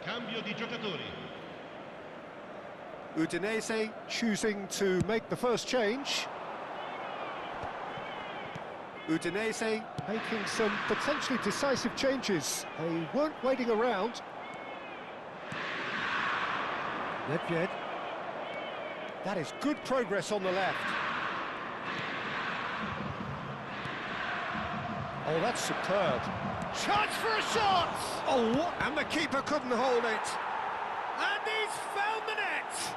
Cambio di giocatori. Udinese choosing to make the first change. Udinese making some potentially decisive changes. They weren't waiting around. Nedved. That is good progress on the left. Oh, that's superb. Chance for a shot! Oh, and the keeper couldn't hold it. And he's found the net!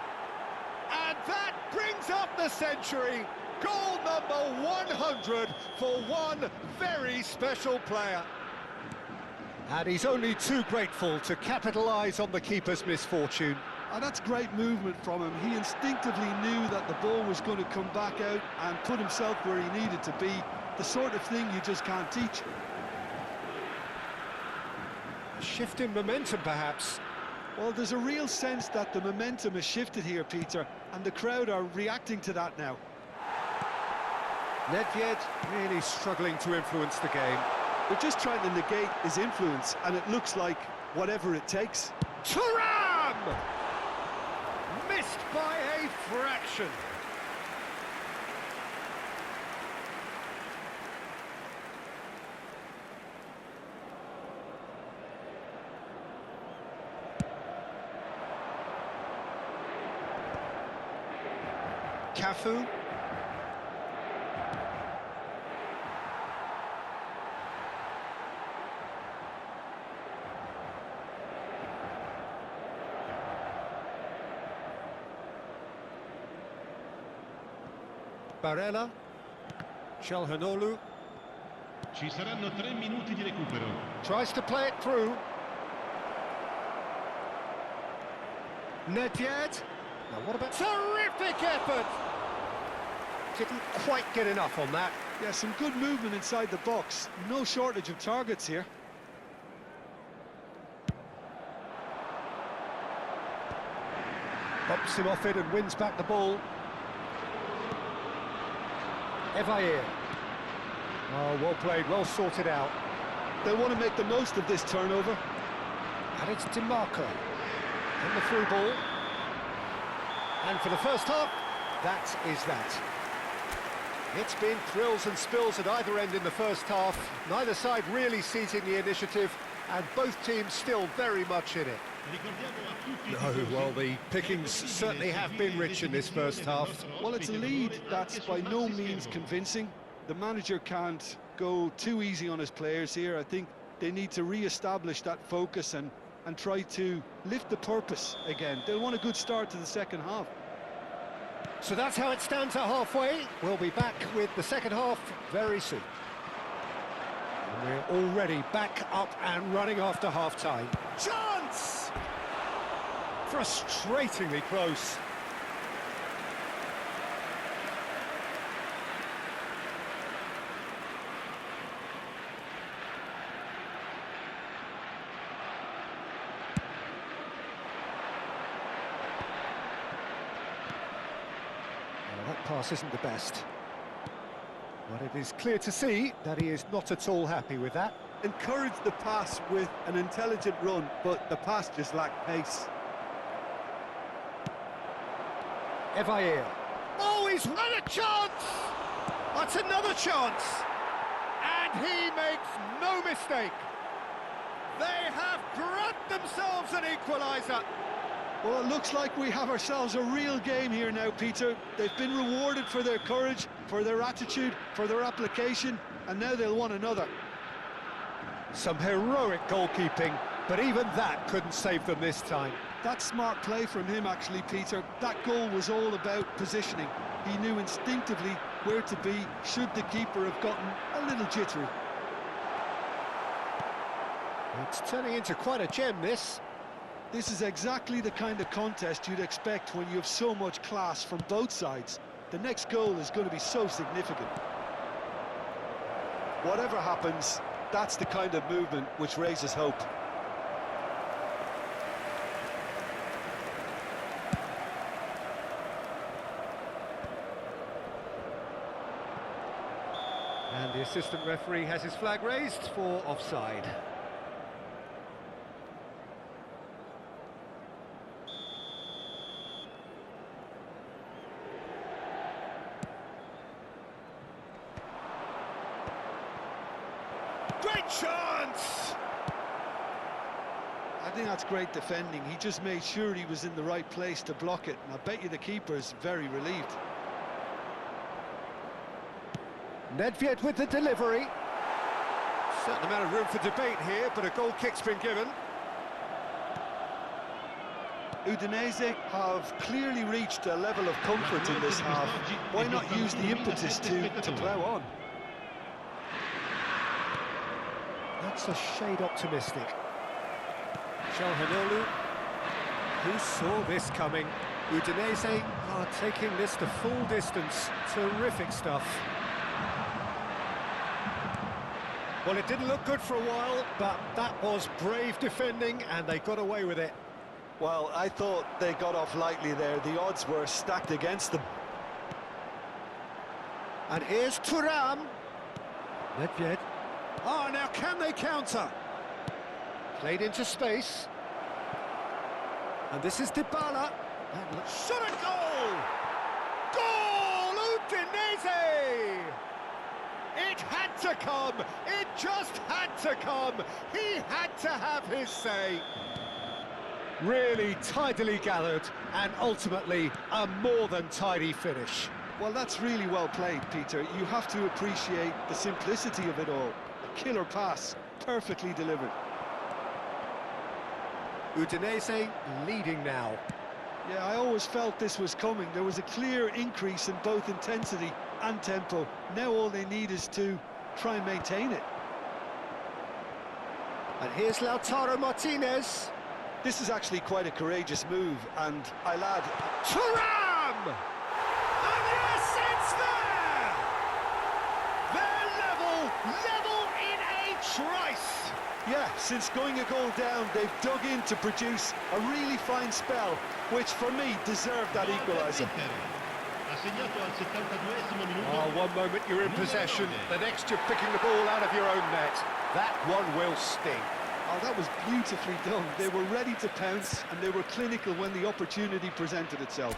And that brings up the century. Goal number 100 for one very special player. And he's only too grateful to capitalise on the keeper's misfortune. And that's great movement from him. He instinctively knew that the ball was going to come back out and put himself where he needed to be. The sort of thing you just can't teach. A shift in momentum, perhaps. Well, there's a real sense that the momentum has shifted here, Peter, and the crowd are reacting to that now. Nedved really struggling to influence the game. They're just trying to negate his influence, and it looks like whatever it takes. Thuram! Missed by a fraction. Cafu. Barella. Calhanoglu. Ci saranno 3 minuti di recupero. Tries to play it through. Nedved. Now what about... Terrific effort! Didn't quite get enough on that. Yeah, some good movement inside the box. No shortage of targets here. Bumps him off it and wins back the ball. Evair. Oh, well played, well sorted out. They want to make the most of this turnover. And it's DiMarco. And the through ball. And for the first half, that is that. It's been thrills and spills at either end in the first half. Neither side really seizing the initiative, and both teams still very much in it. No, well, the pickings certainly have been rich in this first half. Well, it's a lead that's by no means convincing. The manager can't go too easy on his players here. I think they need to re-establish that focus and try to lift the purpose again. They'll want a good start to the second half. So that's how it stands at halfway. We'll be back with the second half very soon. And we're already back up and running after half-time. Chance! Frustratingly close. That pass isn't the best. But it is clear to see that he is not at all happy with that. Encourage the pass with an intelligent run, but the pass just lacked pace. Evair. Oh, he's had a chance! That's another chance! And he makes no mistake. They have grabbed themselves an equaliser. Well, it looks like we have ourselves a real game here now, Peter. They've been rewarded for their courage, for their attitude, for their application, and now they'll want another. Some heroic goalkeeping, but even that couldn't save them this time. That's smart play from him, actually, Peter. That goal was all about positioning. He knew instinctively where to be should the keeper have gotten a little jittery. It's turning into quite a gem, this. This is exactly the kind of contest you'd expect when you have so much class from both sides. The next goal is going to be so significant. Whatever happens, that's the kind of movement which raises hope. And the assistant referee has his flag raised for offside. Great chance! I think that's great defending. He just made sure he was in the right place to block it, and I bet you the keeper's very relieved. Nedved with the delivery. Certain amount of room for debate here, but a goal kick's been given. Udinese have clearly reached a level of comfort in this half. Why not use the impetus to plough on? That's a shade optimistic. Çalhanoğlu, who saw this coming? Udinese are taking this the full distance. Terrific stuff. Well, it didn't look good for a while, but that was brave defending, and they got away with it. Well, I thought they got off lightly there. The odds were stacked against them. And here's Thuram. Nedved. Oh, now can they counter? Played into space. And this is Dybala. Shot a goal! Goal! Udinese! It had to come! It just had to come! He had to have his say. Really tidily gathered, and ultimately a more than tidy finish. Well, that's really well played, Peter. You have to appreciate the simplicity of it all. A killer pass, perfectly delivered. Udinese leading now. Yeah, I always felt this was coming. There was a clear increase in both intensity and tempo. Now all they need is to try and maintain it. And here's Lautaro Martinez. This is actually quite a courageous move, and I'll add... Thuram! And yes, it's there! They're level in a trice! Yeah, since going a goal down, they've dug in to produce a really fine spell, which for me deserved that equaliser. Oh, one moment you're in possession, the next you're picking the ball out of your own net. That one will sting. Oh, that was beautifully done. They were ready to pounce, and they were clinical when the opportunity presented itself.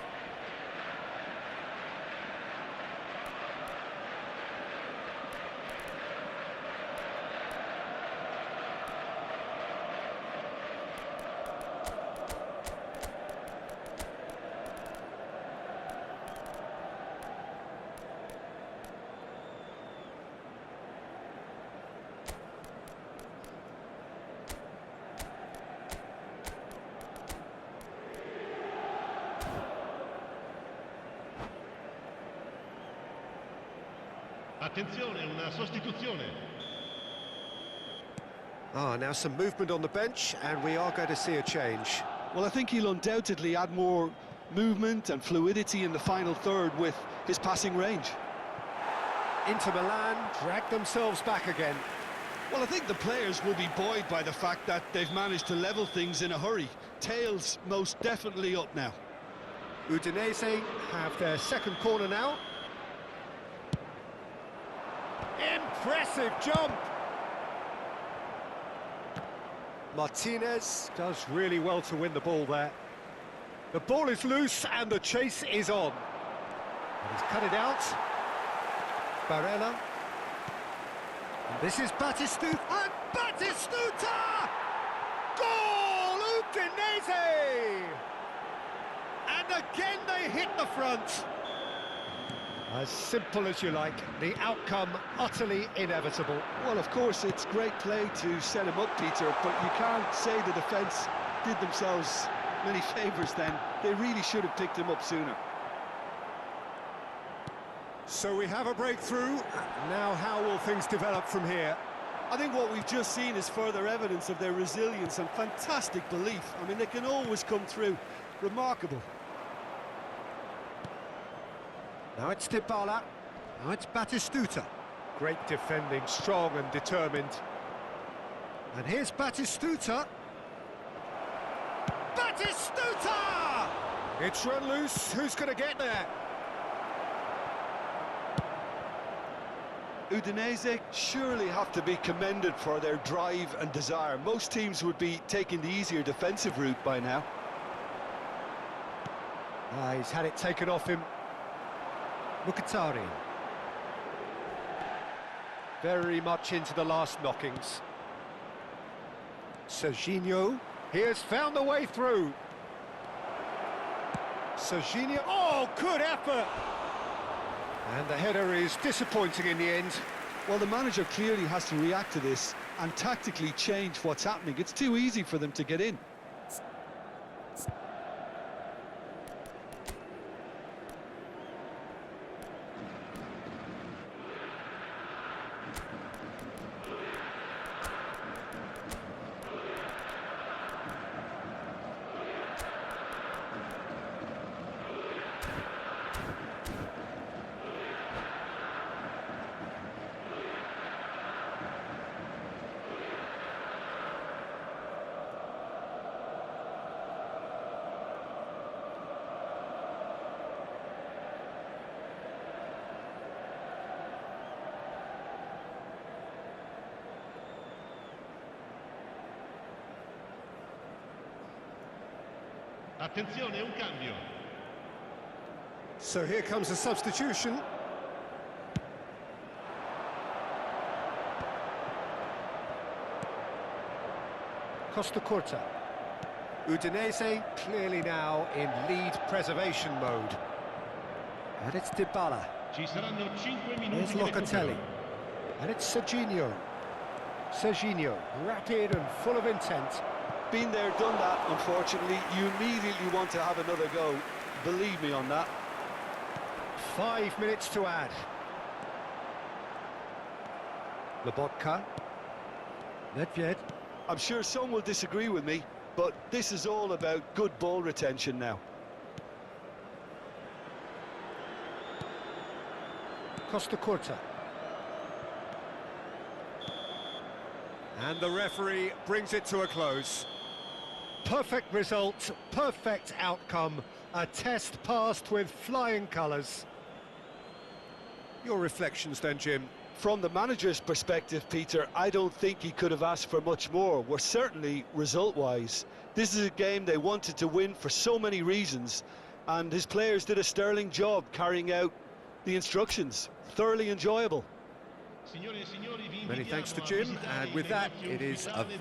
Attenzione, una sostituzione. Now some movement on the bench, and we are going to see a change. Well, I think he'll undoubtedly add more movement and fluidity in the final third with his passing range. Inter Milan drag themselves back again. Well, I think the players will be buoyed by the fact that they've managed to level things in a hurry. Tails most definitely up now. Udinese have their second corner now. Impressive jump! Martinez does really well to win the ball there. The ball is loose and the chase is on. And he's cut it out. Barella. And this is Batistuta. And Batistuta! Goal! Udinese! And again they hit the front. As simple as you like, the outcome utterly inevitable. Well, of course, it's great play to set him up, Peter, but you can't say the defence did themselves many favours then. They really should have picked him up sooner. So we have a breakthrough. Now how will things develop from here? I think what we've just seen is further evidence of their resilience and fantastic belief. I mean, they can always come through. Remarkable. Now it's Dybala. Now it's Batistuta. Great defending, strong and determined. And here's Batistuta. Batistuta! It's run loose. Who's going to get there? Udinese surely have to be commended for their drive and desire. Most teams would be taking the easier defensive route by now. He's had it taken off him. Mkhitaryan. Very much into the last knockings. Serginho. He has found the way through. Serginho. Oh, good effort! And the header is disappointing in the end. Well, the manager clearly has to react to this and tactically change what's happening. It's too easy for them to get in. Attenzione, un cambio. So here comes a substitution. Costa Curta. Udinese clearly now in lead preservation mode. And it's Dybala. Ci saranno 5 minuti Here's di Locatelli. recupero. And it's Serginho. Serginho, rapid and full of intent. Been there, done that, unfortunately. You immediately want to have another go. Believe me on that. 5 minutes to add. Lobotka. Nedved. I'm sure some will disagree with me, but this is all about good ball retention now. Costa Curta. And the referee brings it to a close. Perfect result, perfect outcome, a test passed with flying colours. Your reflections then, Jim? From the manager's perspective, Peter, I don't think he could have asked for much more. We're certainly result-wise. This is a game they wanted to win for so many reasons, and his players did a sterling job carrying out the instructions. Thoroughly enjoyable. Many thanks to Jim, and with that, it is a very